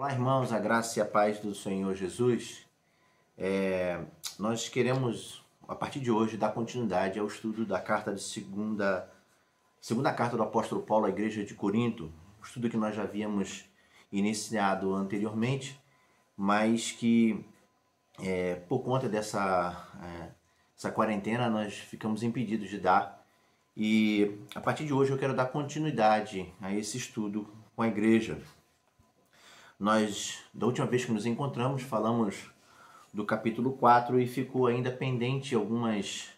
Olá, irmãos, a graça e a paz do Senhor Jesus. Nós queremos, a partir de hoje, dar continuidade ao estudo da segunda carta do apóstolo Paulo à igreja de Corinto, um estudo que nós já havíamos iniciado anteriormente, mas que por conta essa quarentena nós ficamos impedidos de dar. E a partir de hoje eu quero dar continuidade a esse estudo com a igreja. Nós, da última vez que nos encontramos, falamos do capítulo 4 e ficou ainda pendente alguns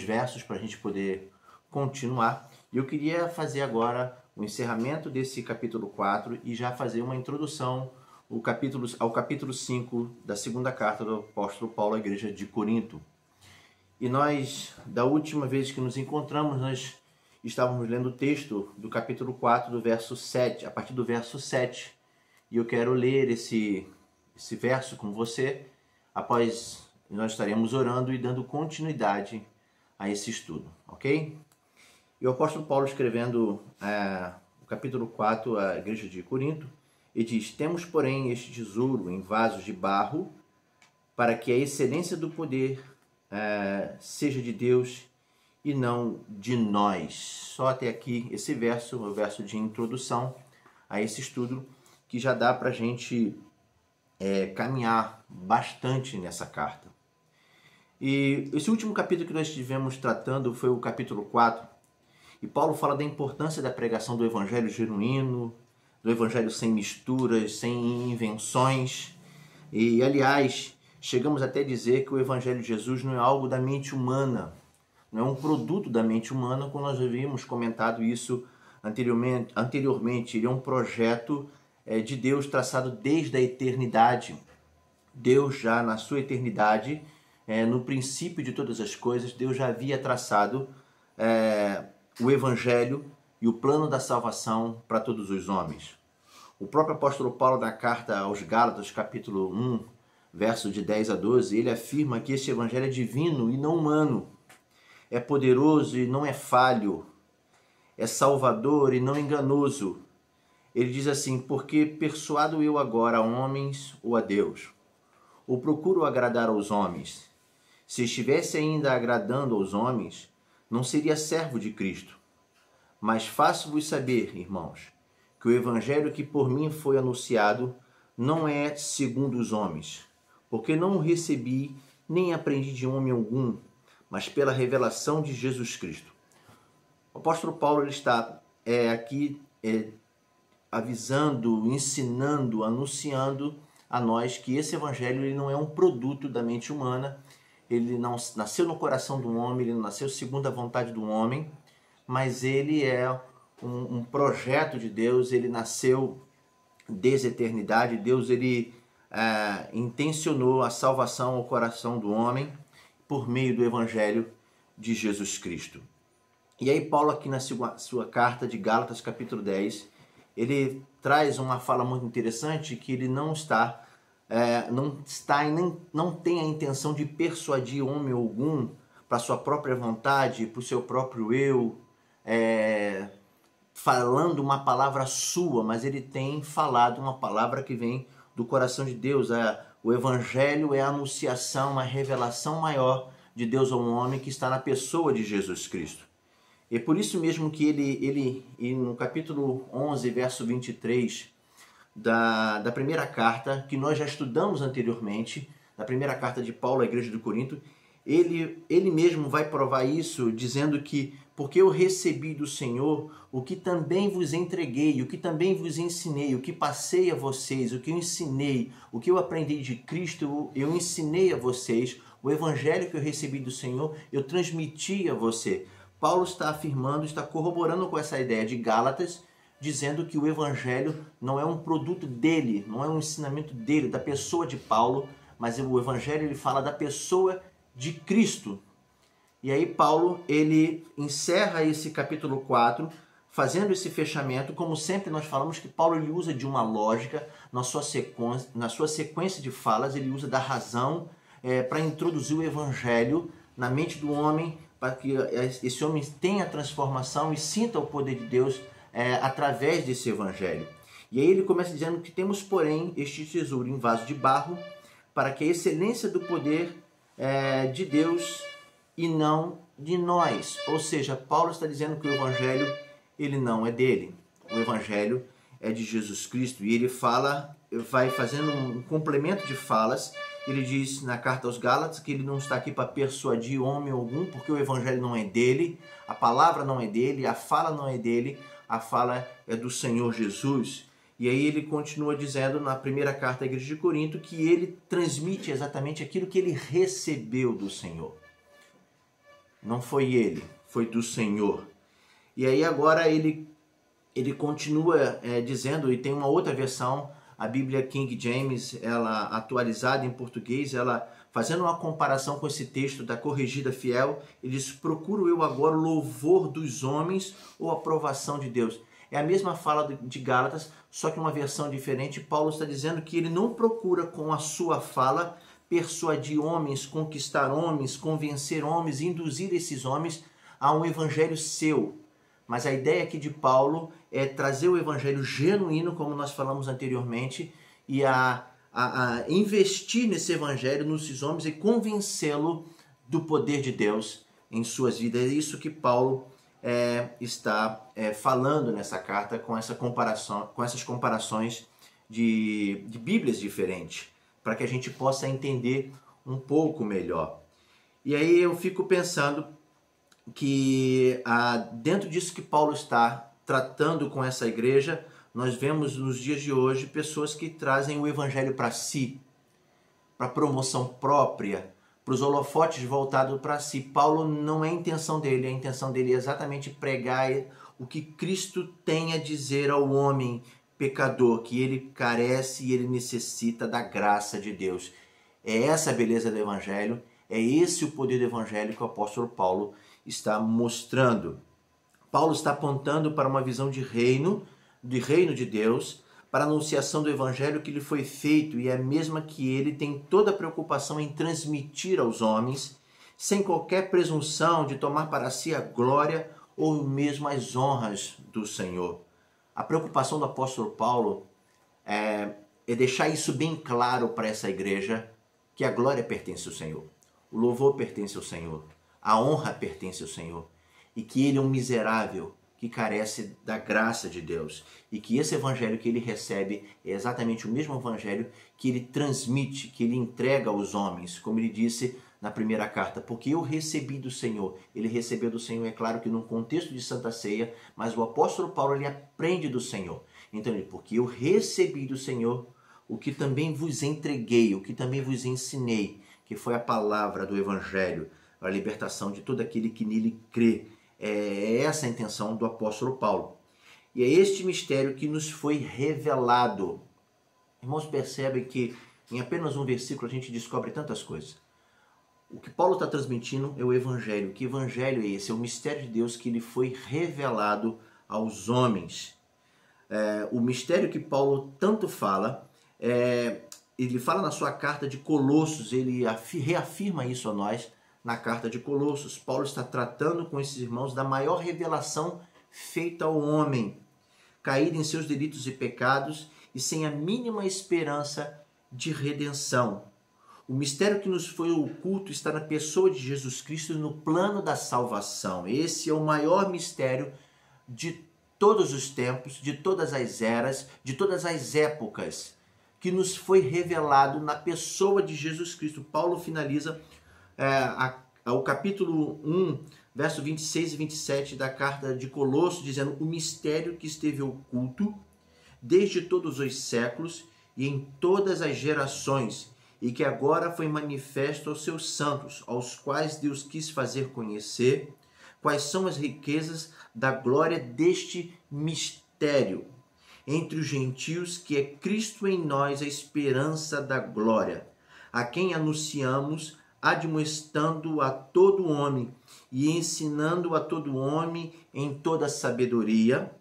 versos para a gente poder continuar. E eu queria fazer agora o encerramento desse capítulo 4 e já fazer uma introdução ao capítulo 5 da segunda carta do apóstolo Paulo à igreja de Corinto. E nós, da última vez que nos encontramos, nós estávamos lendo o texto do capítulo 4, do verso 7, a partir do verso 7. E eu quero ler esse verso com você. Após, nós estaremos orando e dando continuidade a esse estudo, ok? E o apóstolo Paulo, escrevendo o capítulo 4 à igreja de Corinto, ele diz: temos, porém, este tesouro em vasos de barro, para que a excelência do poder seja de Deus e não de nós. Só até aqui esse verso, o verso de introdução a esse estudo, que já dá para a gente caminhar bastante nessa carta. E esse último capítulo que nós estivemos tratando foi o capítulo 4, e Paulo fala da importância da pregação do evangelho genuíno, do evangelho sem misturas, sem invenções. E, aliás, chegamos até a dizer que o evangelho de Jesus não é algo da mente humana, não é um produto da mente humana, como nós havíamos comentado isso anteriormente. Ele é um projeto de Deus traçado desde a eternidade. Deus já na sua eternidade, no princípio de todas as coisas, Deus já havia traçado o evangelho e o plano da salvação para todos os homens. O próprio apóstolo Paulo, na carta aos Gálatas, capítulo 1, verso de 10 a 12, ele afirma que este evangelho é divino e não humano. É poderoso e não é falho, é salvador e não enganoso. Ele diz assim: porque persuado eu agora a homens ou a Deus? Ou procuro agradar aos homens? Se estivesse ainda agradando aos homens, não seria servo de Cristo. Mas faço-vos saber, irmãos, que o evangelho que por mim foi anunciado não é segundo os homens, porque não o recebi nem aprendi de homem algum, mas pela revelação de Jesus Cristo. O apóstolo Paulo ele está aqui avisando, ensinando, anunciando a nós que esse evangelho ele não é um produto da mente humana, ele não nasceu no coração do homem, ele não nasceu segundo a vontade do homem, mas ele é um projeto de Deus, ele nasceu desde a eternidade. Deus ele intencionou a salvação ao coração do homem por meio do evangelho de Jesus Cristo. E aí Paulo aqui na sua carta de Gálatas, capítulo 10, ele traz uma fala muito interessante, que ele não tem a intenção de persuadir homem algum para sua própria vontade, para o seu próprio eu, falando uma palavra sua, mas ele tem falado uma palavra que vem do coração de Deus. O evangelho é a anunciação, a revelação maior de Deus ao homem, que está na pessoa de Jesus Cristo. E por isso mesmo que ele no capítulo 11, verso 23 da primeira carta, que nós já estudamos anteriormente, da primeira carta de Paulo à igreja de Corinto, ele mesmo vai provar isso, dizendo que porque eu recebi do Senhor o que também vos entreguei, o que também vos ensinei, o que passei a vocês, o que eu ensinei, o que eu aprendi de Cristo, eu ensinei a vocês. O evangelho que eu recebi do Senhor, eu transmiti a você. Paulo está afirmando, está corroborando com essa ideia de Gálatas, dizendo que o evangelho não é um produto dele, não é um ensinamento dele, da pessoa de Paulo, mas o evangelho ele fala da pessoa de Cristo. E aí Paulo ele encerra esse capítulo 4, fazendo esse fechamento. Como sempre nós falamos que Paulo ele usa de uma lógica, na sua sequência de falas, ele usa da razão para introduzir o evangelho na mente do homem, para que esse homem tenha a transformação e sinta o poder de Deus através desse evangelho. E aí ele começa dizendo que temos, porém, este tesouro em vaso de barro, para que a excelência do poder de Deus e não de nós. Ou seja, Paulo está dizendo que o evangelho ele não é dele. O evangelho é de Jesus Cristo. E ele vai fazendo um complemento de falas. Ele diz na carta aos Gálatas que ele não está aqui para persuadir homem algum, porque o evangelho não é dele, a palavra não é dele, a fala não é dele, a fala é do Senhor Jesus. E aí ele continua dizendo na primeira carta à igreja de Corinto que ele transmite exatamente aquilo que ele recebeu do Senhor. Não foi ele, foi do Senhor. E aí agora ele continua dizendo, e tem uma outra versão, a Bíblia King James, ela atualizada em português, ela fazendo uma comparação com esse texto da Corrigida Fiel, ele diz: procuro eu agora o louvor dos homens ou a aprovação de Deus. É a mesma fala de Gálatas, só que uma versão diferente. Paulo está dizendo que ele não procura com a sua fala persuadir homens, conquistar homens, convencer homens, induzir esses homens a um evangelho seu. Mas a ideia aqui de Paulo é trazer o evangelho genuíno, como nós falamos anteriormente, e a investir nesse evangelho nesses homens e convencê-lo do poder de Deus em suas vidas. É isso que Paulo está falando nessa carta com essas comparações de Bíblias diferentes, para que a gente possa entender um pouco melhor. E aí eu fico pensando que dentro disso que Paulo está tratando com essa igreja, nós vemos nos dias de hoje pessoas que trazem o evangelho para si, para promoção própria, para os holofotes voltados para si. Paulo não é a intenção dele é exatamente pregar o que Cristo tem a dizer ao homem pecador, que ele carece e ele necessita da graça de Deus. É essa a beleza do evangelho, é esse o poder do evangelho que o apóstolo Paulo está mostrando. Paulo está apontando para uma visão de reino de Deus, para a anunciação do evangelho que lhe foi feito, e é a mesma que ele tem toda a preocupação em transmitir aos homens, sem qualquer presunção de tomar para si a glória ou mesmo as honras do Senhor. A preocupação do apóstolo Paulo é deixar isso bem claro para essa igreja, que a glória pertence ao Senhor, o louvor pertence ao Senhor, a honra pertence ao Senhor, e que ele é um miserável que carece da graça de Deus, e que esse evangelho que ele recebe é exatamente o mesmo evangelho que ele transmite, que ele entrega aos homens, como ele disse na primeira carta, porque eu recebi do Senhor. Ele recebeu do Senhor, é claro que num contexto de Santa Ceia, mas o apóstolo Paulo ele aprende do Senhor. Então ele, porque eu recebi do Senhor o que também vos entreguei, o que também vos ensinei, que foi a palavra do evangelho, a libertação de todo aquele que nele crê. É essa a intenção do apóstolo Paulo. E é este mistério que nos foi revelado. Irmãos, percebem que em apenas um versículo a gente descobre tantas coisas. O que Paulo está transmitindo é o evangelho. Que evangelho é esse? É o mistério de Deus que lhe foi revelado aos homens. O mistério que Paulo tanto fala, ele fala na sua carta de Colossos, ele reafirma isso a nós, na carta de Colossos. Paulo está tratando com esses irmãos da maior revelação feita ao homem, caído em seus delitos e pecados e sem a mínima esperança de redenção. O mistério que nos foi oculto está na pessoa de Jesus Cristo e no plano da salvação. Esse é o maior mistério de todos os tempos, de todas as eras, de todas as épocas, que nos foi revelado na pessoa de Jesus Cristo. Paulo finaliza o capítulo 1, verso 26 e 27 da carta de Colossos, dizendo: o mistério que esteve oculto desde todos os séculos e em todas as gerações, e que agora foi manifesto aos seus santos, aos quais Deus quis fazer conhecer quais são as riquezas da glória deste mistério entre os gentios, que é Cristo em nós, a esperança da glória, a quem anunciamos, admoestando a todo homem e ensinando a todo homem em toda sabedoria,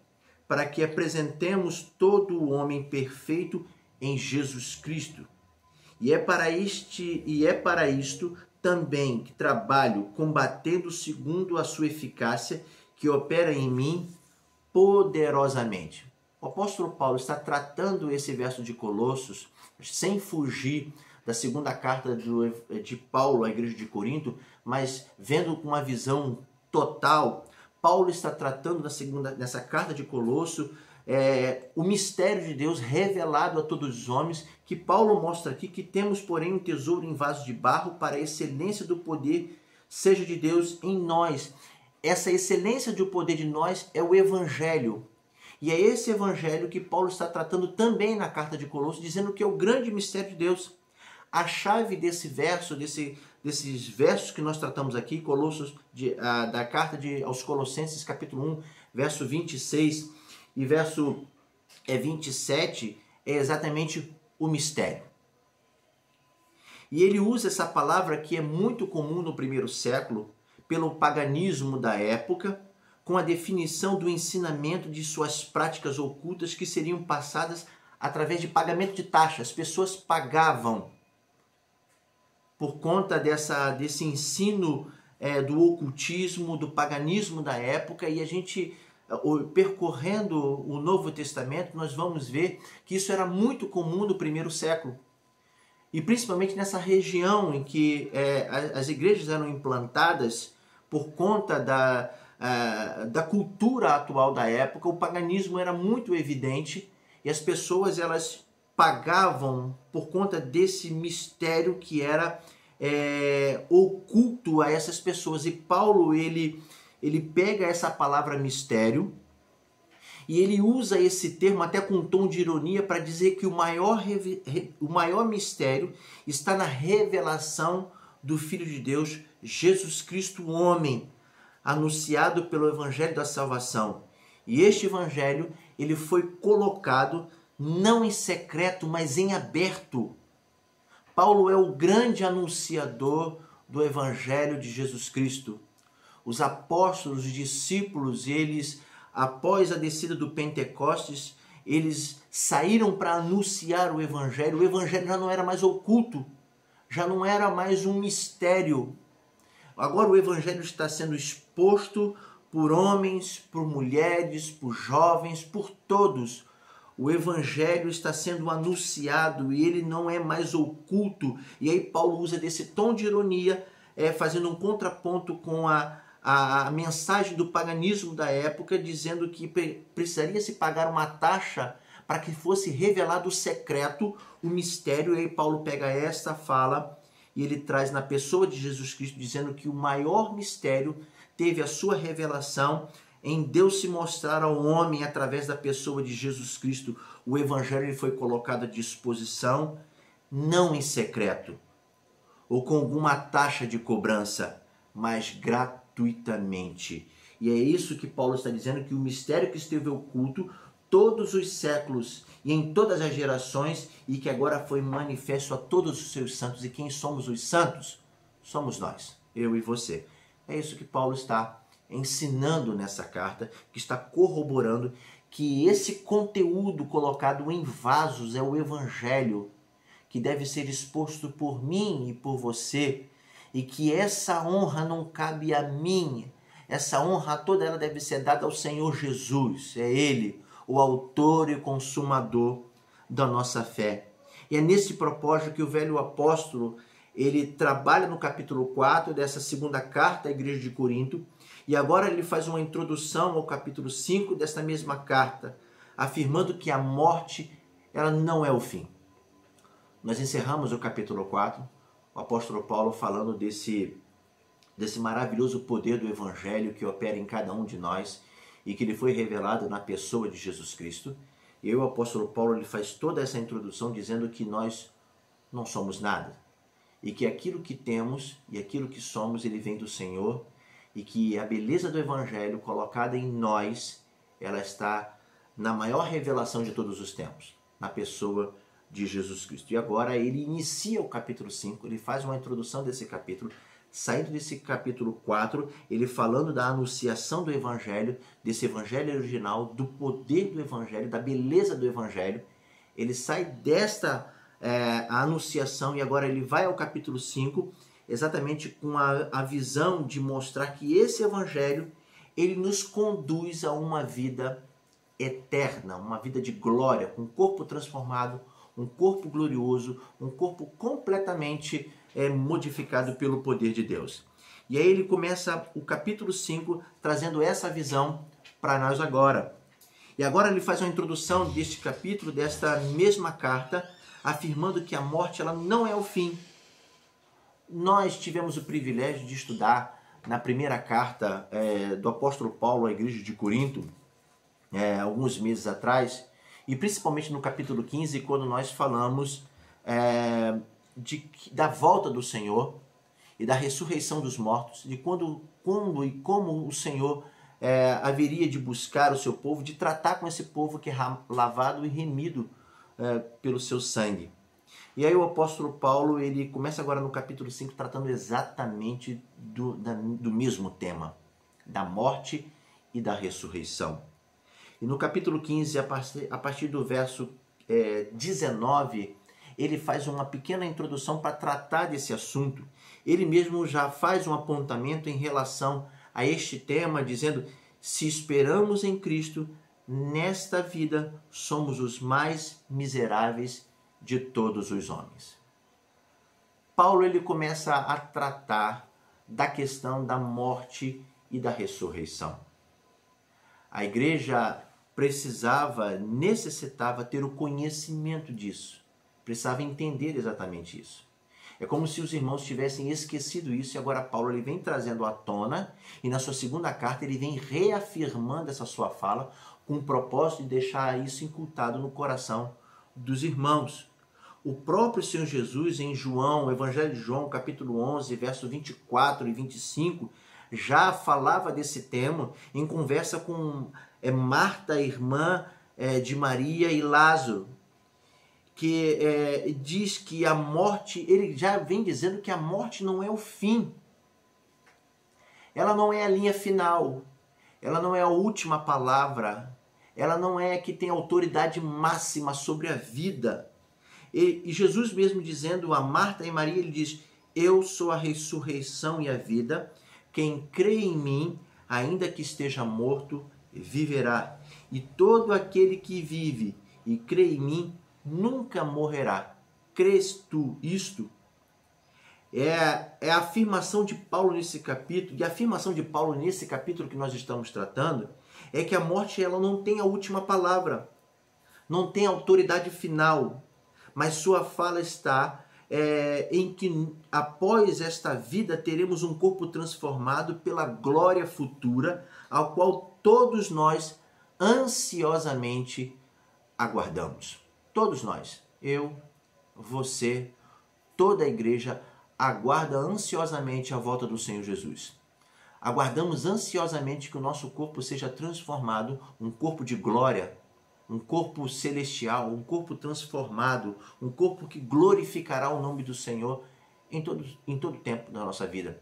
para que apresentemos todo o homem perfeito em Jesus Cristo. E é para isto também que trabalho, combatendo segundo a sua eficácia, que opera em mim poderosamente. o apóstolo Paulo está tratando esse verso de Colossos sem fugir da segunda carta de Paulo à igreja de Corinto, mas vendo com uma visão total. Paulo está tratando nessa carta de Colossos o mistério de Deus revelado a todos os homens, que Paulo mostra aqui que temos, porém, um tesouro em vaso de barro para a excelência do poder seja de Deus em nós. Essa excelência do poder de nós é o Evangelho. E é esse Evangelho que Paulo está tratando também na carta de Colossos, dizendo que é o grande mistério de Deus. A chave desse verso, desses versos que nós tratamos aqui, Colossos, da carta aos Colossenses, capítulo 1, verso 26 e verso 27, é exatamente o mistério. E ele usa essa palavra que é muito comum no primeiro século, pelo paganismo da época, com a definição do ensinamento de suas práticas ocultas que seriam passadas através de pagamento de taxas. As pessoas pagavam por conta desse ensino do ocultismo, do paganismo da época, e a gente, percorrendo o Novo Testamento, nós vamos ver que isso era muito comum no primeiro século. E principalmente nessa região em que as igrejas eram implantadas por conta da cultura atual da época, o paganismo era muito evidente e as pessoas elas pagavam por conta desse mistério que era oculto a essas pessoas. E Paulo ele pega essa palavra mistério e ele usa esse termo até com um tom de ironia para dizer que o maior mistério está na revelação do Filho de Deus, Jesus Cristo, o homem, anunciado pelo Evangelho da Salvação. E este Evangelho ele foi colocado não em secreto, mas em aberto. Paulo é o grande anunciador do Evangelho de Jesus Cristo. Os apóstolos, os discípulos, eles, após a descida do Pentecostes, eles saíram para anunciar o Evangelho. O Evangelho já não era mais oculto, já não era mais um mistério. Agora o Evangelho está sendo exposto por homens, por mulheres, por jovens, por todos. O Evangelho está sendo anunciado e ele não é mais oculto. E aí Paulo usa desse tom de ironia, fazendo um contraponto com a mensagem do paganismo da época, dizendo que precisaria se pagar uma taxa para que fosse revelado o secreto, o mistério. E aí Paulo pega esta fala e ele traz na pessoa de Jesus Cristo, dizendo que o maior mistério teve a sua revelação em Deus se mostrar ao homem através da pessoa de Jesus Cristo. O Evangelho ele foi colocado à disposição, não em secreto, ou com alguma taxa de cobrança, mas gratuitamente. E é isso que Paulo está dizendo, que o mistério que esteve oculto todos os séculos e em todas as gerações, e que agora foi manifesto a todos os seus santos. E quem somos os santos? Somos nós, eu e você. É isso que Paulo está ensinando nessa carta, que está corroborando que esse conteúdo colocado em vasos é o Evangelho, que deve ser exposto por mim e por você, e que essa honra não cabe a mim, essa honra toda ela deve ser dada ao Senhor Jesus, é Ele, o autor e consumador da nossa fé. E é nesse propósito que o velho apóstolo, ele trabalha no capítulo 4 dessa segunda carta à igreja de Corinto, e agora ele faz uma introdução ao capítulo 5 desta mesma carta, afirmando que a morte ela não é o fim. Nós encerramos o capítulo 4, o apóstolo Paulo falando desse maravilhoso poder do Evangelho que opera em cada um de nós e que ele foi revelado na pessoa de Jesus Cristo. E o apóstolo Paulo ele faz toda essa introdução dizendo que nós não somos nada e que aquilo que temos e aquilo que somos ele vem do Senhor, e que a beleza do Evangelho colocada em nós, ela está na maior revelação de todos os tempos, na pessoa de Jesus Cristo. E agora ele inicia o capítulo 5, ele faz uma introdução desse capítulo, saindo desse capítulo 4, ele falando da anunciação do Evangelho, desse Evangelho original, do poder do Evangelho, da beleza do Evangelho. Ele sai desta anunciação e agora ele vai ao capítulo 5, exatamente com a visão de mostrar que esse Evangelho, ele nos conduz a uma vida eterna, uma vida de glória, com um corpo transformado, um corpo glorioso, um corpo completamente modificado pelo poder de Deus. E aí ele começa o capítulo 5 trazendo essa visão para nós agora. E agora ele faz uma introdução deste capítulo, desta mesma carta, afirmando que a morte ela não é o fim. Nós tivemos o privilégio de estudar na primeira carta do apóstolo Paulo à igreja de Corinto, alguns meses atrás, e principalmente no capítulo 15, quando nós falamos da volta do Senhor e da ressurreição dos mortos, de quando e como o Senhor haveria de buscar o seu povo, de tratar com esse povo que é lavado e remido pelo seu sangue. E aí o apóstolo Paulo, ele começa agora no capítulo 5, tratando exatamente do mesmo tema, da morte e da ressurreição. E no capítulo 15, a partir do verso 19, ele faz uma pequena introdução para tratar desse assunto. Ele mesmo já faz um apontamento em relação a este tema, dizendo: se esperamos em Cristo, nesta vida somos os mais miseráveis de todos os homens. Paulo ele começa a tratar da questão da morte e da ressurreição. A igreja necessitava ter o conhecimento disso, precisava entender exatamente isso. É como se os irmãos tivessem esquecido isso, e agora Paulo ele vem trazendo à tona, e na sua segunda carta ele vem reafirmando essa sua fala, com o propósito de deixar isso incultado no coração dos irmãos. O próprio Senhor Jesus, em João, Evangelho de João, capítulo 11, verso 24 e 25, já falava desse tema em conversa com Marta, irmã de Maria, e Lázaro, que diz que a morte, ele já vem dizendo que a morte não é o fim. Ela não é a linha final, ela não é a última palavra, ela não é a que tem autoridade máxima sobre a vida. E Jesus mesmo dizendo a Marta e Maria, ele diz: eu sou a ressurreição e a vida, quem crê em mim, ainda que esteja morto, viverá. E todo aquele que vive e crê em mim, nunca morrerá. Crês tu isto? É a afirmação de Paulo nesse capítulo, e a afirmação de Paulo nesse capítulo que nós estamos tratando, é que a morte ela não tem a última palavra, não tem autoridade final, mas sua fala está em que após esta vida teremos um corpo transformado pela glória futura, ao qual todos nós ansiosamente aguardamos. Todos nós, eu, você, toda a igreja aguarda ansiosamente a volta do Senhor Jesus. Aguardamos ansiosamente que o nosso corpo seja transformado, um corpo de glória, um corpo celestial, um corpo transformado, um corpo que glorificará o nome do Senhor em todo o tempo da nossa vida,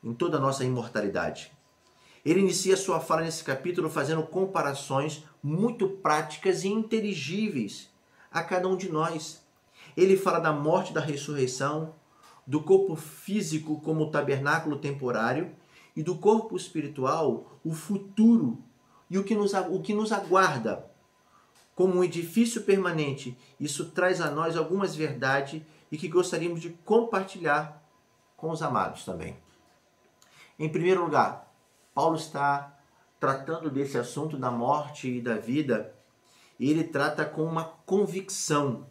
em toda a nossa imortalidade. Ele inicia sua fala nesse capítulo fazendo comparações muito práticas e inteligíveis a cada um de nós. Ele fala da morte e da ressurreição, do corpo físico como tabernáculo temporário e do corpo espiritual, o futuro e o que nos aguarda como um edifício permanente. Isso traz a nós algumas verdades e que gostaríamos de compartilhar com os amados também. Em primeiro lugar, Paulo está tratando desse assunto da morte e da vida, e ele trata com uma convicção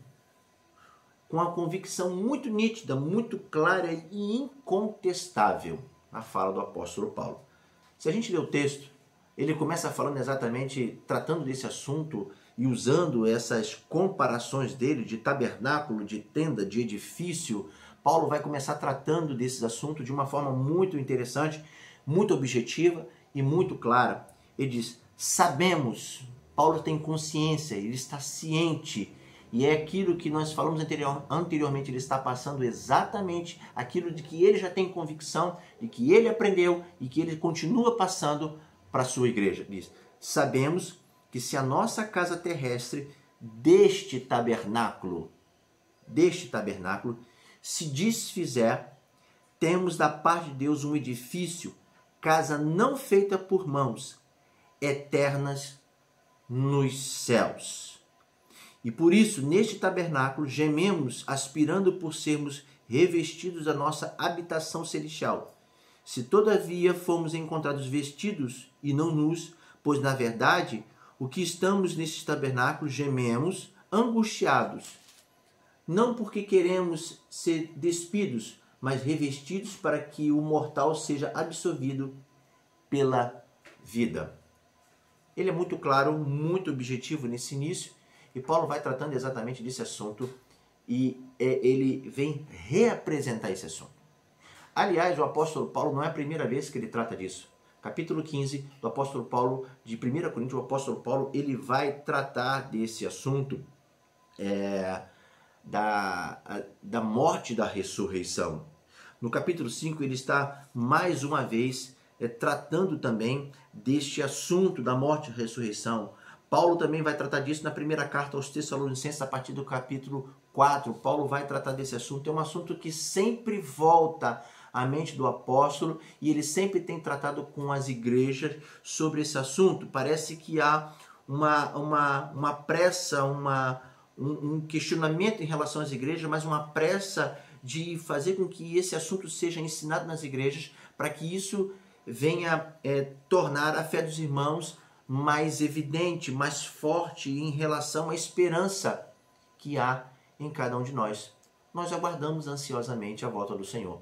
muito nítida, muito clara e incontestável na fala do apóstolo Paulo. Se a gente ler o texto, ele começa falando exatamente, tratando desse assunto e usando essas comparações dele de tabernáculo, de tenda, de edifício. Paulo vai começar tratando desses assuntos de uma forma muito interessante, muito objetiva e muito clara. Ele diz: sabemos, Paulo tem consciência, ele está ciente, e é aquilo que nós falamos anteriormente, ele está passando exatamente aquilo de que ele já tem convicção, de que ele aprendeu e que ele continua passando para a sua igreja. Diz: sabemos que se a nossa casa terrestre deste tabernáculo se desfizer, temos da parte de Deus um edifício, casa não feita por mãos, eternas nos céus. E por isso, neste tabernáculo, gememos, aspirando por sermos revestidos da nossa habitação celestial. Se todavia fomos encontrados vestidos e não nus, pois na verdade, o que estamos neste tabernáculo, gememos, angustiados, não porque queremos ser despidos, mas revestidos para que o mortal seja absorvido pela vida. Ele é muito claro, muito objetivo nesse início, e Paulo vai tratando exatamente desse assunto, e ele vem reapresentar esse assunto. Aliás, o apóstolo Paulo não é a primeira vez que ele trata disso. Capítulo 15 do apóstolo Paulo, de 1 Coríntios, o apóstolo Paulo ele vai tratar desse assunto da morte e da ressurreição. No capítulo 5 ele está mais uma vez tratando também deste assunto da morte e ressurreição. Paulo também vai tratar disso na primeira carta aos Tessalonicenses, a partir do capítulo 4. Paulo vai tratar desse assunto. É um assunto que sempre volta à mente do apóstolo e ele sempre tem tratado com as igrejas sobre esse assunto. Parece que há uma pressa, um questionamento em relação às igrejas, mas uma pressa de fazer com que esse assunto seja ensinado nas igrejas, para que isso venha tornar a fé dos irmãos mais evidente, mais forte em relação à esperança que há em cada um de nós. Nós aguardamos ansiosamente a volta do Senhor.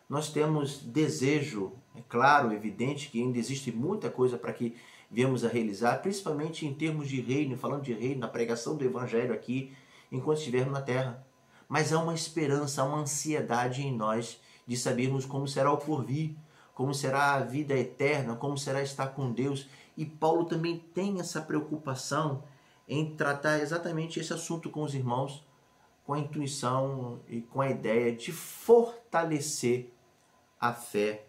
Nós temos desejo, é claro, evidente, que ainda existe muita coisa para que venhamos a realizar, principalmente em termos de reino, falando de reino, na pregação do Evangelho aqui, enquanto estivermos na terra. Mas há uma esperança, há uma ansiedade em nós de sabermos como será o porvir, como será a vida eterna, como será estar com Deus. E Paulo também tem essa preocupação em tratar exatamente esse assunto com os irmãos, com a intuição e com a ideia de fortalecer a fé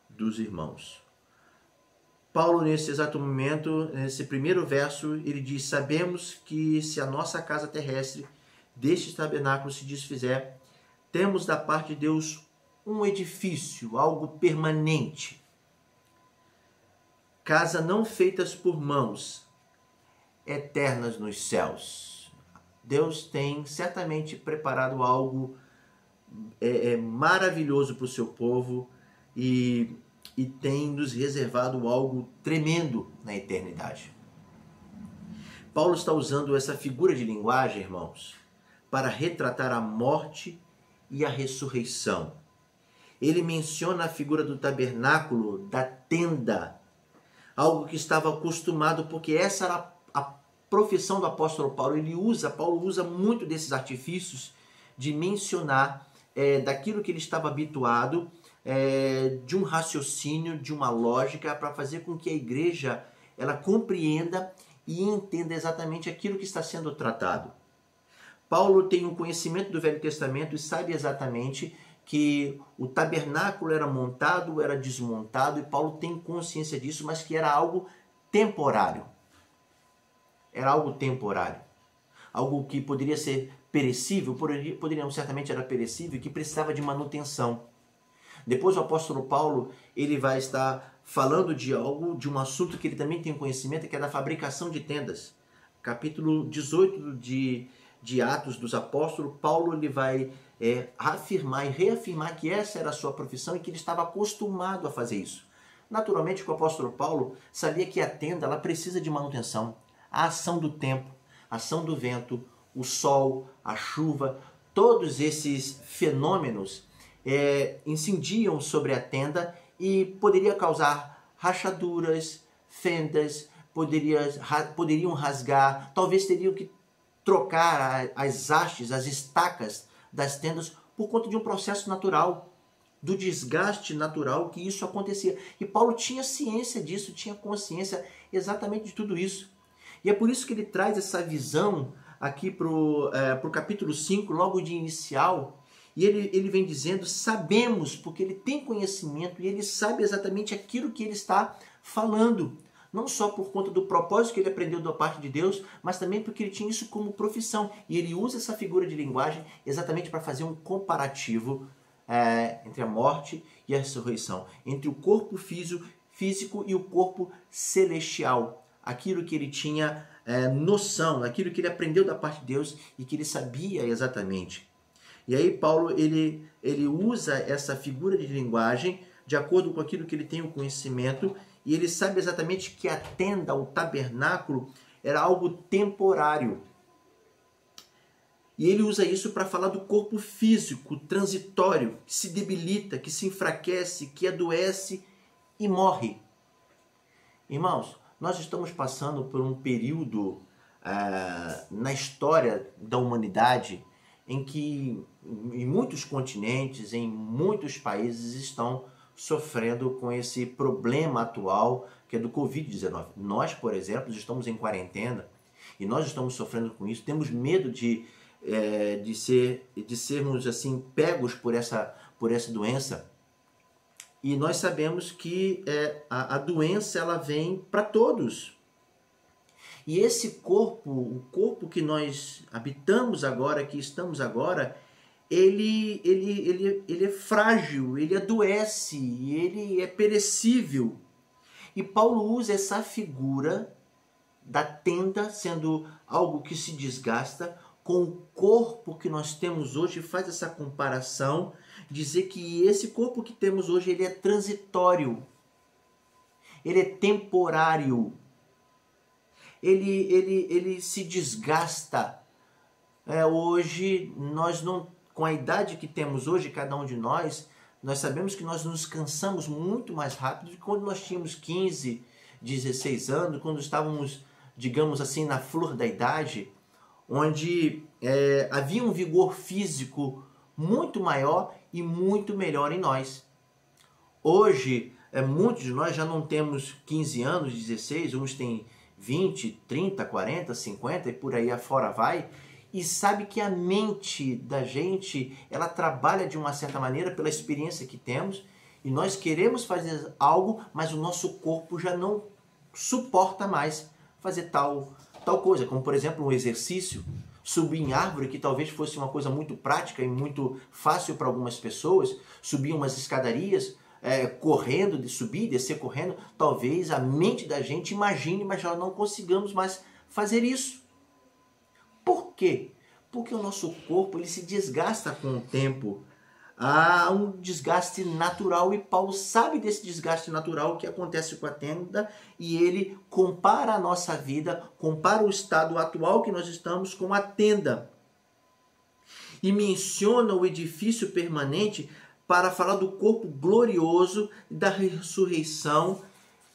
dos irmãos. Paulo, nesse exato momento, nesse primeiro verso, ele diz: sabemos que se a nossa casa terrestre deste tabernáculo se desfizer, temos da parte de Deus um edifício, algo permanente. Casa não feitas por mãos, eternas nos céus. Deus tem certamente preparado algo maravilhoso para o seu povo e tem nos reservado algo tremendo na eternidade. Paulo está usando essa figura de linguagem, irmãos, para retratar a morte e a ressurreição. Ele menciona a figura do tabernáculo, da tenda, algo que estava acostumado, porque essa era a profissão do apóstolo Paulo. Paulo usa muito desses artifícios de mencionar daquilo que ele estava habituado, de um raciocínio, de uma lógica, para fazer com que a igreja ela compreenda e entenda exatamente aquilo que está sendo tratado. Paulo tem um conhecimento do Velho Testamento e sabe exatamente que o tabernáculo era montado, era desmontado, e Paulo tem consciência disso, mas que era algo temporário. Era algo temporário. Algo que poderia ser perecível, certamente era perecível, que precisava de manutenção. Depois o apóstolo Paulo ele vai estar falando de um assunto que ele também tem conhecimento, que é da fabricação de tendas. Capítulo 18 de Atos dos Apóstolos, Paulo ele vai afirmar e reafirmar que essa era a sua profissão e que ele estava acostumado a fazer isso. Naturalmente que o apóstolo Paulo sabia que a tenda ela precisa de manutenção. A ação do tempo, a ação do vento, o sol, a chuva, todos esses fenômenos incidiam sobre a tenda e poderia causar rachaduras, fendas, poderiam rasgar, talvez teriam que trocar as hastes, as estacas das tendas por conta de um processo natural, do desgaste natural que isso acontecia. E Paulo tinha ciência disso, tinha consciência exatamente de tudo isso. E é por isso que ele traz essa visão aqui para o capítulo 5, logo de inicial, e ele vem dizendo, sabemos, porque ele tem conhecimento e ele sabe exatamente aquilo que ele está falando. Não só por conta do propósito que ele aprendeu da parte de Deus, mas também porque ele tinha isso como profissão. E ele usa essa figura de linguagem exatamente para fazer um comparativo entre a morte e a ressurreição. Entre o corpo físico e o corpo celestial. aquilo que ele tinha noção, aquilo que ele aprendeu da parte de Deus e que ele sabia exatamente. E aí Paulo ele usa essa figura de linguagem de acordo com aquilo que ele tem o conhecimento, e ele sabe exatamente que a tenda, o tabernáculo, era algo temporário. E ele usa isso para falar do corpo físico, transitório, que se debilita, que se enfraquece, que adoece e morre. Irmãos, nós estamos passando por um período na história da humanidade em que em muitos continentes, em muitos países estão sofrendo com esse problema atual que é do Covid-19. Nós, por exemplo, estamos em quarentena e nós estamos sofrendo com isso. Temos medo de sermos assim pegos por essa doença. E nós sabemos que a doença ela vem para todos. E esse corpo, o corpo que nós habitamos agora, que estamos agora, ele é frágil, ele adoece, ele é perecível. E Paulo usa essa figura da tenda sendo algo que se desgasta com o corpo que nós temos hoje, faz essa comparação, dizer que esse corpo que temos hoje ele é transitório, ele é temporário, ele se desgasta. Hoje nós não, com a idade que temos hoje, cada um de nós sabemos que nós nos cansamos muito mais rápido do que quando nós tínhamos 15, 16 anos, quando estávamos, digamos assim, na flor da idade, onde havia um vigor físico muito maior e muito melhor em nós. Hoje, muitos de nós já não temos 15 anos, 16, uns têm 20, 30, 40, 50 e por aí afora vai, e sabe que a mente da gente, ela trabalha de uma certa maneira pela experiência que temos, e nós queremos fazer algo, mas o nosso corpo já não suporta mais fazer tal coisa, como por exemplo um exercício, subir em árvore, que talvez fosse uma coisa muito prática e muito fácil para algumas pessoas, subir umas escadarias, correndo, de subir e descer correndo, talvez a mente da gente imagine, mas nós não consigamos mais fazer isso. Por quê? Porque o nosso corpo ele se desgasta com o tempo. Há um desgaste natural e Paulo sabe desse desgaste natural que acontece com a tenda e ele compara a nossa vida, compara o estado atual que nós estamos com a tenda. E menciona o edifício permanente para falar do corpo glorioso da ressurreição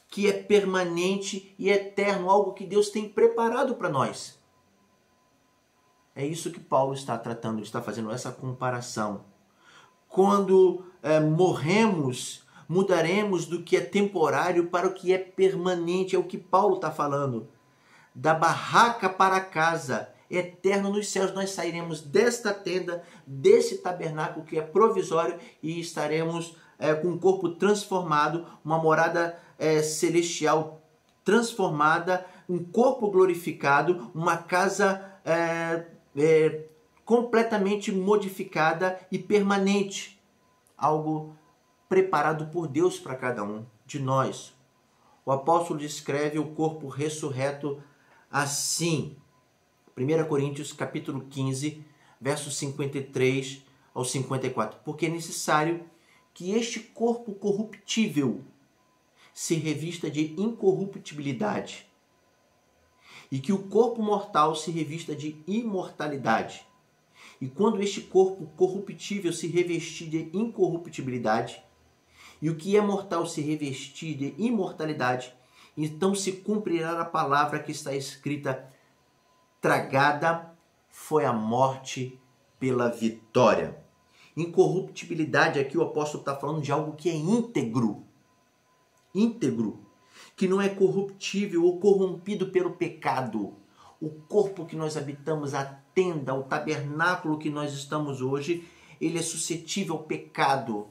que é permanente e eterno, algo que Deus tem preparado para nós. É isso que Paulo está tratando, ele está fazendo essa comparação. Quando morremos, mudaremos do que é temporário para o que é permanente. É o que Paulo está falando. Da barraca para a casa, eterno nos céus. Nós sairemos desta tenda, desse tabernáculo que é provisório e estaremos com um corpo transformado, uma morada celestial transformada, um corpo glorificado, uma casa completamente modificada e permanente, algo preparado por Deus para cada um de nós. O apóstolo descreve o corpo ressurreto assim. 1 Coríntios capítulo 15, versos 53 ao 54. Porque é necessário que este corpo corruptível se revista de incorruptibilidade e que o corpo mortal se revista de imortalidade. E quando este corpo corruptível se revestir de incorruptibilidade, e o que é mortal se revestir de imortalidade, então se cumprirá a palavra que está escrita: tragada foi a morte pela vitória. Incorruptibilidade, aqui o apóstolo está falando de algo que é íntegro, que não é corruptível ou corrompido pelo pecado. O corpo que nós habitamos, a tenda, o tabernáculo que nós estamos hoje, ele é suscetível ao pecado.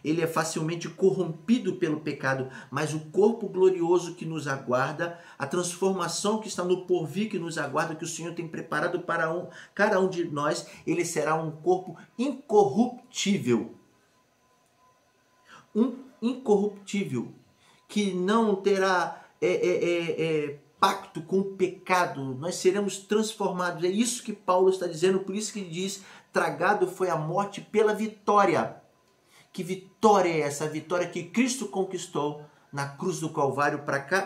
Ele é facilmente corrompido pelo pecado, mas o corpo glorioso que nos aguarda, a transformação que está no porvir que nos aguarda, que o Senhor tem preparado para cada um de nós, ele será um corpo incorruptível. Um incorruptível, que não terá pacto com o pecado, nós seremos transformados. É isso que Paulo está dizendo, por isso que ele diz, tragado foi a morte pela vitória. Que vitória é essa? A vitória que Cristo conquistou na cruz do Calvário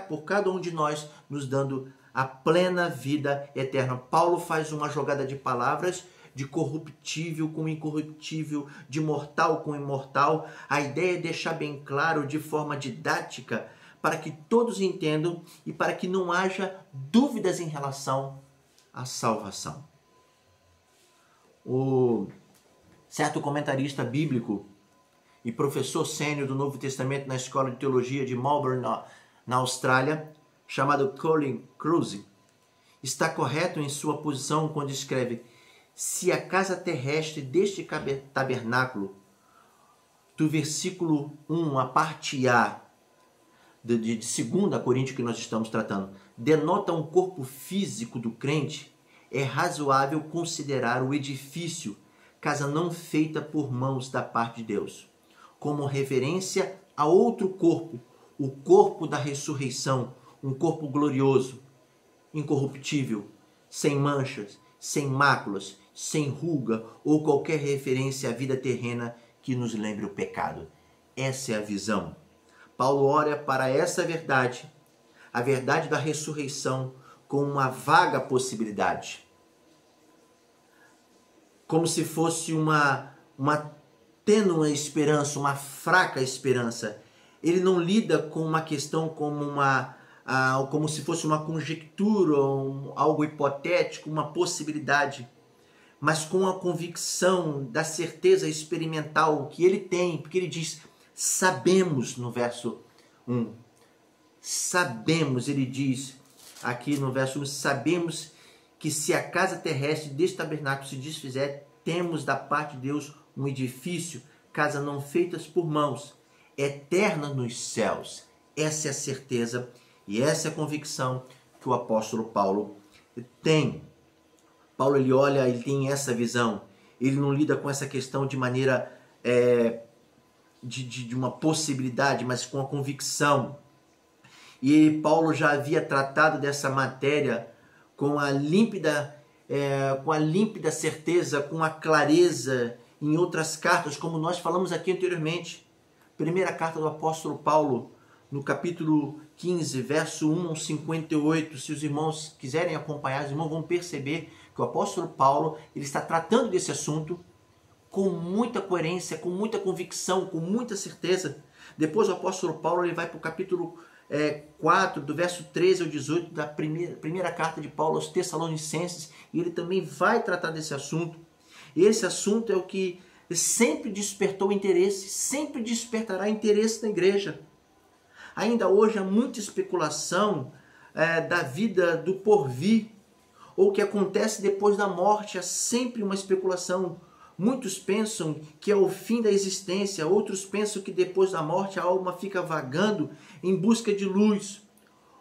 por cada um de nós, nos dando a plena vida eterna. Paulo faz uma jogada de palavras, de corruptível com incorruptível, de mortal com imortal. A ideia é deixar bem claro, de forma didática, para que todos entendam e para que não haja dúvidas em relação à salvação. O certo comentarista bíblico e professor sênior do Novo Testamento na Escola de Teologia de Melbourne, na Austrália, chamado Colin Kruse, está correto em sua posição quando escreve: se a casa terrestre deste tabernáculo, do versículo 1, a parte A, de 2 Coríntios que nós estamos tratando, denota um corpo físico do crente, é razoável considerar o edifício, casa não feita por mãos da parte de Deus, como referência a outro corpo, o corpo da ressurreição, um corpo glorioso, incorruptível, sem manchas, sem máculas, sem ruga ou qualquer referência à vida terrena que nos lembre o pecado. Essa é a visão. Paulo olha para essa verdade, a verdade da ressurreição, com uma vaga possibilidade. Como se fosse uma tênue esperança, uma fraca esperança. Ele não lida com uma questão como se fosse uma conjectura, algo hipotético, uma possibilidade, mas com a convicção da certeza experimental que ele tem, porque ele diz, sabemos, no verso 1, sabemos, ele diz aqui no verso 1, sabemos que se a casa terrestre deste tabernáculo se desfizer, temos da parte de Deus um edifício, casa não feitas por mãos, eterna nos céus. Essa é a certeza e essa é a convicção que o apóstolo Paulo tem. Paulo, ele tem essa visão. Ele não lida com essa questão de maneira de uma possibilidade, mas com a convicção. E Paulo já havia tratado dessa matéria com a límpida certeza, com a clareza em outras cartas, como nós falamos aqui anteriormente. Primeira carta do apóstolo Paulo, no capítulo 15, verso 1 ao 58. Se os irmãos quiserem acompanhar, os irmãos vão perceber que o apóstolo Paulo ele está tratando desse assunto com muita coerência, com muita convicção, com muita certeza. Depois o apóstolo Paulo ele vai para o capítulo 4, do verso 13 ao 18, da primeira carta de Paulo aos Tessalonicenses, e ele também vai tratar desse assunto. E esse assunto é o que sempre despertou interesse, sempre despertará interesse na igreja. Ainda hoje há muita especulação da vida do porvir, ou o que acontece depois da morte, há sempre uma especulação. Muitos pensam que é o fim da existência, outros pensam que depois da morte a alma fica vagando em busca de luz.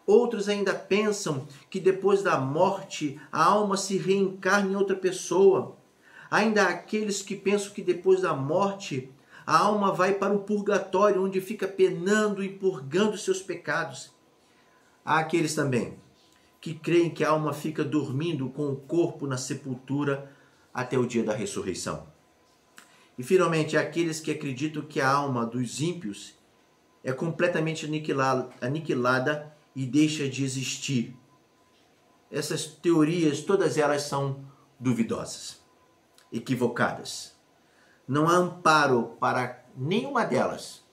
Outros ainda pensam que depois da morte a alma se reencarna em outra pessoa. Ainda há aqueles que pensam que depois da morte a alma vai para o purgatório, onde fica penando e purgando seus pecados. Há aqueles também que creem que a alma fica dormindo com o corpo na sepultura até o dia da ressurreição. E finalmente, há aqueles que acreditam que a alma dos ímpios é completamente aniquilada e deixa de existir. Essas teorias, todas elas são duvidosas, equivocadas. Não há amparo para nenhuma delas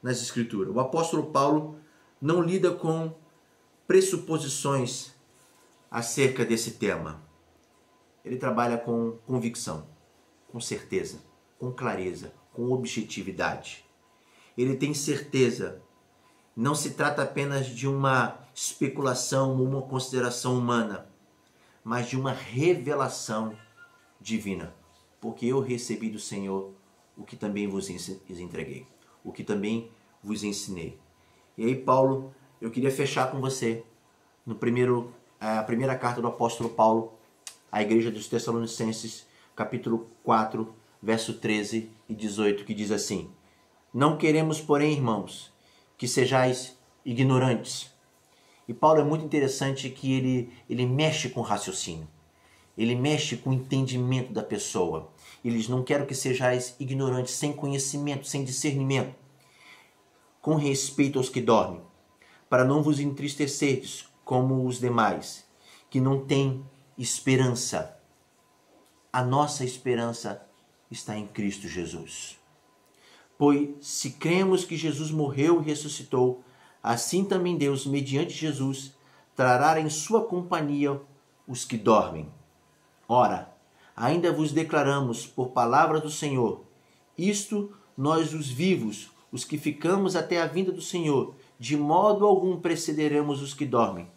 nas Escrituras. O apóstolo Paulo não lida com pressuposições acerca desse tema. Ele trabalha com convicção, com certeza, com clareza, com objetividade. Ele tem certeza. Não se trata apenas de uma especulação, uma consideração humana, mas de uma revelação divina. Porque eu recebi do Senhor o que também vos entreguei, o que também vos ensinei. E aí, Paulo, eu queria fechar com você a primeira carta do apóstolo Paulo à igreja dos Tessalonicenses, capítulo 4, verso 13 e 18, que diz assim: não queremos, porém, irmãos, que sejais ignorantes E Paulo é muito interessante que ele mexe com o raciocínio. Ele mexe com o entendimento da pessoa. Ele diz, não quero que sejais ignorantes, sem conhecimento, sem discernimento, com respeito aos que dormem, para não vos entristecerdes como os demais, que não têm esperança. A nossa esperança está em Cristo Jesus. Pois se cremos que Jesus morreu e ressuscitou, assim também Deus, mediante Jesus, trará em sua companhia os que dormem. Ora, ainda vos declaramos por palavra do Senhor, isto nós os vivos, os que ficamos até a vinda do Senhor, de modo algum precederemos os que dormem.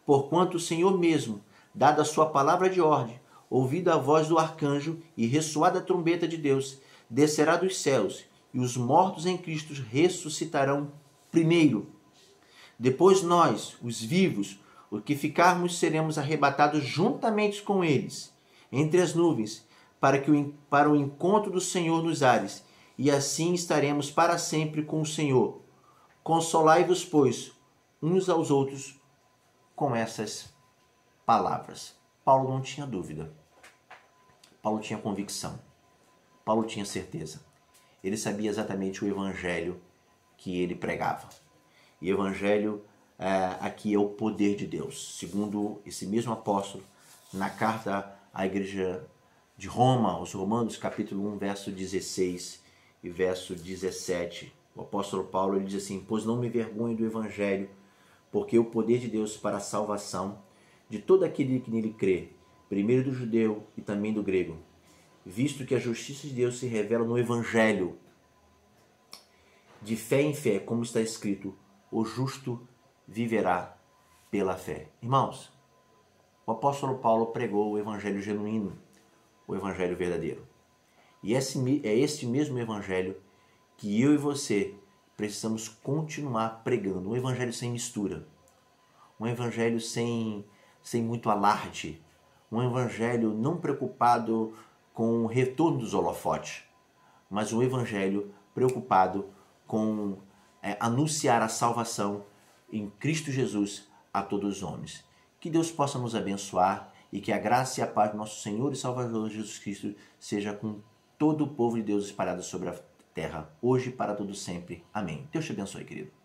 Porquanto o Senhor mesmo, dada a sua palavra de ordem, ouvida a voz do arcanjo e ressoada a trombeta de Deus, descerá dos céus, e os mortos em Cristo ressuscitarão primeiro. Depois nós, os vivos, os que ficarmos, seremos arrebatados juntamente com eles, entre as nuvens, para o encontro do Senhor nos ares, e assim estaremos para sempre com o Senhor. Consolai-vos, pois, uns aos outros com essas palavras. Paulo não tinha dúvida. Paulo tinha convicção. Paulo tinha certeza. Ele sabia exatamente o evangelho que ele pregava. E o evangelho aqui é o poder de Deus. Segundo esse mesmo apóstolo, na carta à igreja de Roma, aos Romanos, capítulo 1, verso 16 e verso 17, o apóstolo Paulo ele diz assim, pois não me vergonho do evangelho, porque o poder de Deus para a salvação de todo aquele que nele crê, primeiro do judeu e também do grego, visto que a justiça de Deus se revela no evangelho, de fé em fé, como está escrito, o justo viverá pela fé. Irmãos, o apóstolo Paulo pregou o evangelho genuíno, o evangelho verdadeiro. E é este mesmo evangelho que eu e você precisamos continuar pregando. Um evangelho sem mistura, um evangelho sem muito alarde, um evangelho não preocupado com o retorno dos holofotes, mas um evangelho preocupado com anunciar a salvação em Cristo Jesus a todos os homens. Que Deus possa nos abençoar e que a graça e a paz do nosso Senhor e Salvador Jesus Cristo seja com todo o povo de Deus espalhado sobre a terra, hoje e para todo sempre. Amém. Deus te abençoe, querido.